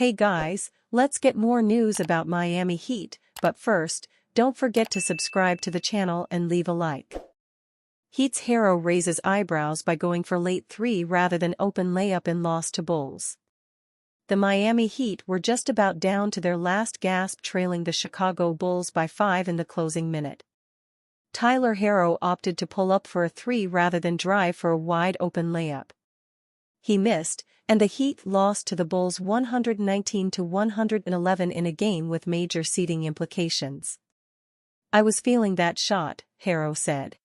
Hey guys, let's get more news about Miami Heat, but first, don't forget to subscribe to the channel and leave a like. Heat's hero raises eyebrows by going for late three rather than open layup in loss to Bulls. The Miami Heat were just about down to their last gasp, trailing the Chicago Bulls by 5 in the closing minute. Tyler Herro opted to pull up for a three rather than drive for a wide-open layup. He missed, and the Heat lost to the Bulls 119-111 in a game with major seeding implications. "I was feeling that shot," Herro said.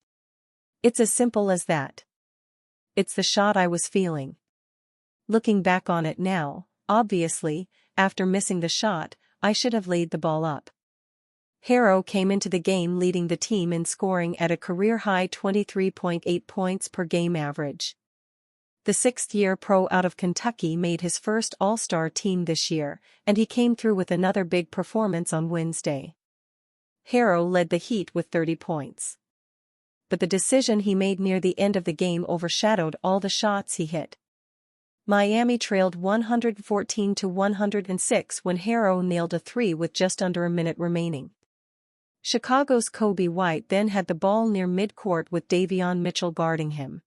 "It's as simple as that. It's the shot I was feeling. Looking back on it now, obviously, after missing the shot, I should have laid the ball up." Herro came into the game leading the team in scoring at a career-high 23.8 points per game average. The sixth-year pro out of Kentucky made his first All-Star team this year, and he came through with another big performance on Wednesday. Herro led the Heat with 30 points. But the decision he made near the end of the game overshadowed all the shots he hit. Miami trailed 114-106 when Herro nailed a three with just under a minute remaining. Chicago's Kobe White then had the ball near midcourt with Davion Mitchell guarding him.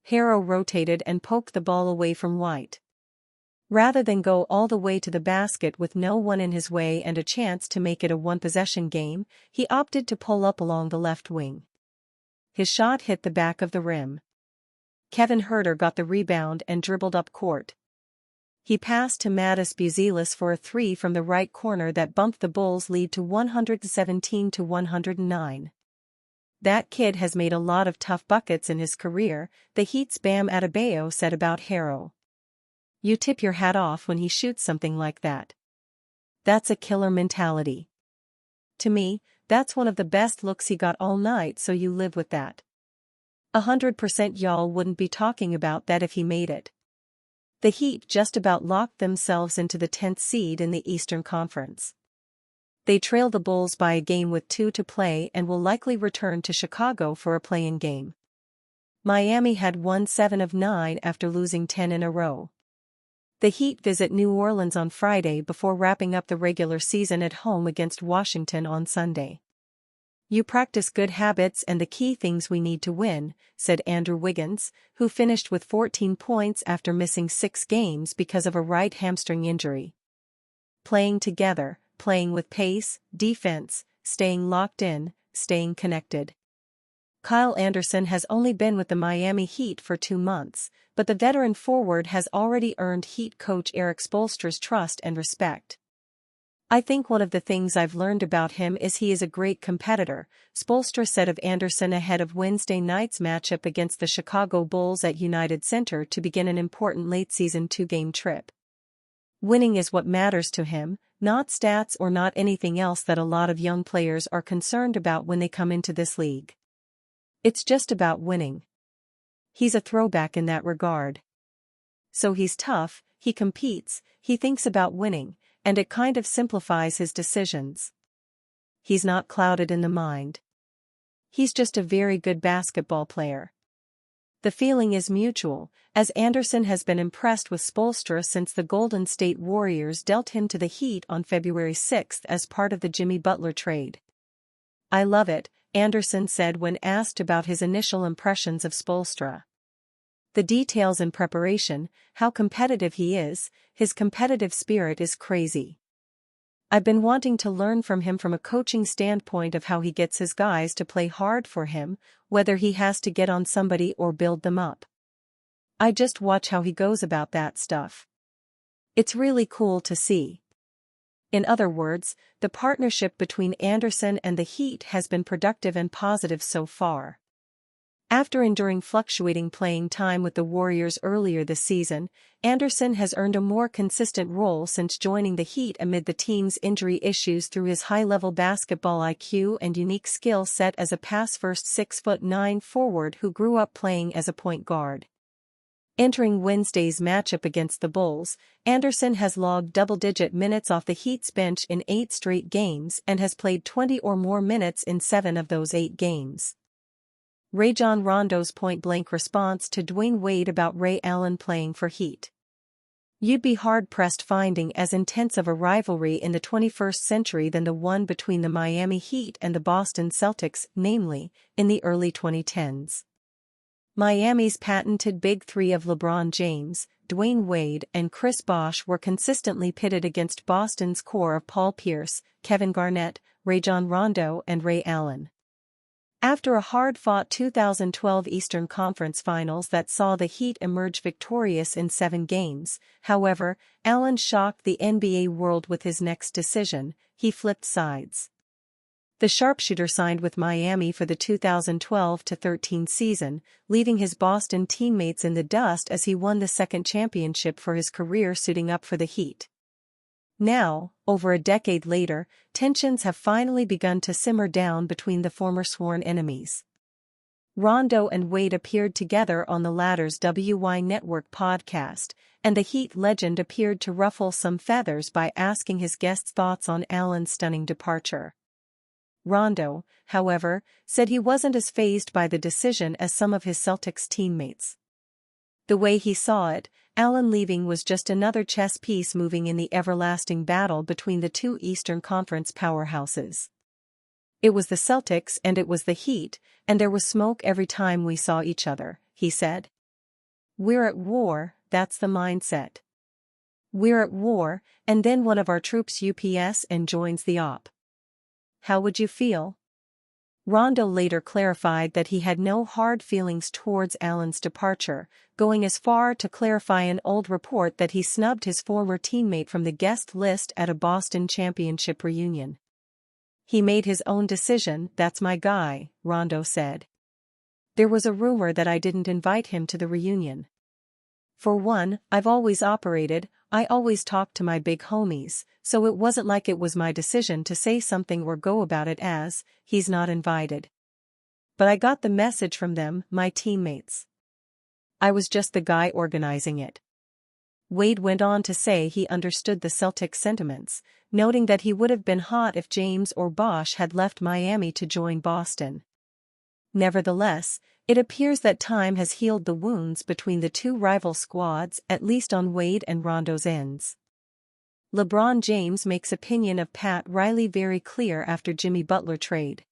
Herro rotated and poked the ball away from White. Rather than go all the way to the basket with no one in his way and a chance to make it a one-possession game, he opted to pull up along the left wing. His shot hit the back of the rim. Kevin Huerter got the rebound and dribbled up court. He passed to Mattis Buzelis for a three from the right corner that bumped the Bulls' lead to 117-109. "That kid has made a lot of tough buckets in his career," the Heat's Bam Adebayo said about Herro. "You tip your hat off when he shoots something like that. That's a killer mentality. To me, that's one of the best looks he got all night, so you live with that. 100% y'all wouldn't be talking about that if he made it." The Heat just about locked themselves into the 10th seed in the Eastern Conference. They trail the Bulls by a game with 2 to play and will likely return to Chicago for a play-in game. Miami had won 7 of 9 after losing 10 in a row. The Heat visit New Orleans on Friday before wrapping up the regular season at home against Washington on Sunday. "You practice good habits and the key things we need to win," said Andrew Wiggins, who finished with 14 points after missing 6 games because of a right hamstring injury. "Playing together, playing with pace, defense, staying locked in, staying connected." Kyle Anderson has only been with the Miami Heat for 2 months, but the veteran forward has already earned Heat coach Erik Spoelstra's trust and respect. "I think one of the things I've learned about him is he is a great competitor," Spoelstra said of Anderson ahead of Wednesday night's matchup against the Chicago Bulls at United Center to begin an important late-season 2-game trip. "Winning is what matters to him, not stats or not anything else that a lot of young players are concerned about when they come into this league. It's just about winning. He's a throwback in that regard. So he's tough, he competes, he thinks about winning, and it kind of simplifies his decisions. He's not clouded in the mind. He's just a very good basketball player." The feeling is mutual, as Anderson has been impressed with Spoelstra since the Golden State Warriors dealt him to the Heat on February 6 as part of the Jimmy Butler trade. "I love it," Anderson said when asked about his initial impressions of Spoelstra. "The details in preparation, how competitive he is, his competitive spirit is crazy. I've been wanting to learn from him from a coaching standpoint of how he gets his guys to play hard for him, whether he has to get on somebody or build them up. I just watch how he goes about that stuff. It's really cool to see." In other words, the partnership between Anderson and the Heat has been productive and positive so far. After enduring fluctuating playing time with the Warriors earlier this season, Anderson has earned a more consistent role since joining the Heat amid the team's injury issues through his high-level basketball IQ and unique skill set as a pass-first 6'9" forward who grew up playing as a point guard. Entering Wednesday's matchup against the Bulls, Anderson has logged double-digit minutes off the Heat's bench in 8 straight games and has played 20 or more minutes in 7 of those 8 games. Rajon Rondo's point-blank response to Dwayne Wade about Ray Allen playing for Heat. You'd be hard-pressed finding as intense of a rivalry in the 21st century than the one between the Miami Heat and the Boston Celtics, namely, in the early 2010s. Miami's patented Big Three of LeBron James, Dwayne Wade and Chris Bosh were consistently pitted against Boston's core of Paul Pierce, Kevin Garnett, Rajon Rondo and Ray Allen. After a hard-fought 2012 Eastern Conference Finals that saw the Heat emerge victorious in 7 games, however, Allen shocked the NBA world with his next decision. He flipped sides. The sharpshooter signed with Miami for the 2012-13 season, leaving his Boston teammates in the dust as he won the second championship for his career suiting up for the Heat. Now, over a decade later, tensions have finally begun to simmer down between the former sworn enemies. Rondo and Wade appeared together on the latter's WY Network podcast, and the Heat legend appeared to ruffle some feathers by asking his guests' thoughts on Allen's stunning departure. Rondo, however, said he wasn't as fazed by the decision as some of his Celtics teammates. The way he saw it, Allen leaving was just another chess piece moving in the everlasting battle between the two Eastern Conference powerhouses. It was the Celtics and it was the Heat, and there was smoke every time we saw each other, he said. We're at war, that's the mindset. We're at war, and then one of our troops UPS and joins the op. How would you feel? Rondo later clarified that he had no hard feelings towards Allen's departure, going as far to clarify an old report that he snubbed his former teammate from the guest list at a Boston championship reunion. He made his own decision, that's my guy, Rondo said. There was a rumor that I didn't invite him to the reunion. For one, I've always operated, I always talked to my big homies, so it wasn't like it was my decision to say something or go about it as, he's not invited. But I got the message from them, my teammates. I was just the guy organizing it. Wade went on to say he understood the Celtics' sentiments, noting that he would have been hot if James or Bosh had left Miami to join Boston. Nevertheless, it appears that time has healed the wounds between the two rival squads, at least on Wade and Rondo's ends. LeBron James makes opinion of Pat Riley very clear after Jimmy Butler trade.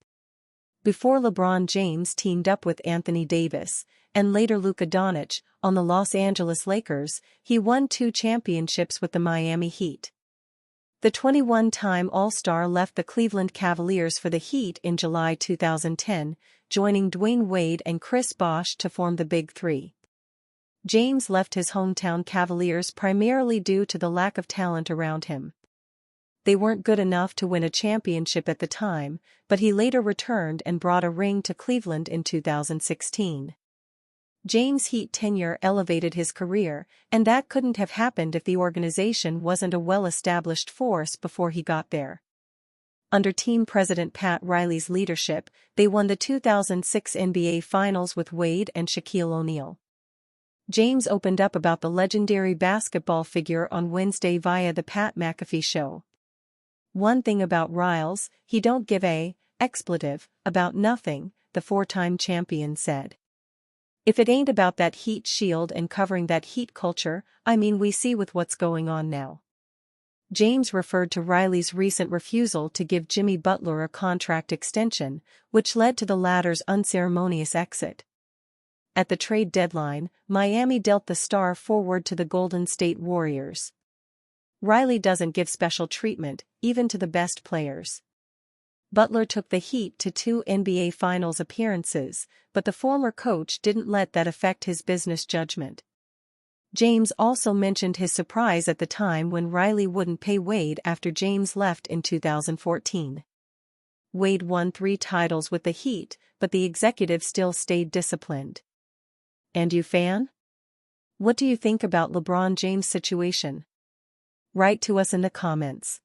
Before LeBron James teamed up with Anthony Davis, and later Luka Doncic, on the Los Angeles Lakers, he won 2 championships with the Miami Heat. The 21-time All-Star left the Cleveland Cavaliers for the Heat in July 2010, joining Dwayne Wade and Chris Bosh to form the Big Three. James left his hometown Cavaliers primarily due to the lack of talent around him. They weren't good enough to win a championship at the time, but he later returned and brought a ring to Cleveland in 2016. James' Heat tenure elevated his career, and that couldn't have happened if the organization wasn't a well-established force before he got there. Under team president Pat Riley's leadership, they won the 2006 NBA Finals with Wade and Shaquille O'Neal. James opened up about the legendary basketball figure on Wednesday via the Pat McAfee Show. One thing about Riles, he don't give a expletive about nothing, the 4-time champion said. If it ain't about that Heat shield and covering that Heat culture, I mean we see with what's going on now. James referred to Riley's recent refusal to give Jimmy Butler a contract extension, which led to the latter's unceremonious exit. At the trade deadline, Miami dealt the star forward to the Golden State Warriors. Riley doesn't give special treatment, even to the best players. Butler took the Heat to 2 NBA Finals appearances, but the former coach didn't let that affect his business judgment. James also mentioned his surprise at the time when Riley wouldn't pay Wade after James left in 2014. Wade won 3 titles with the Heat, but the executive still stayed disciplined. And you fan? What do you think about LeBron James' situation? Write to us in the comments.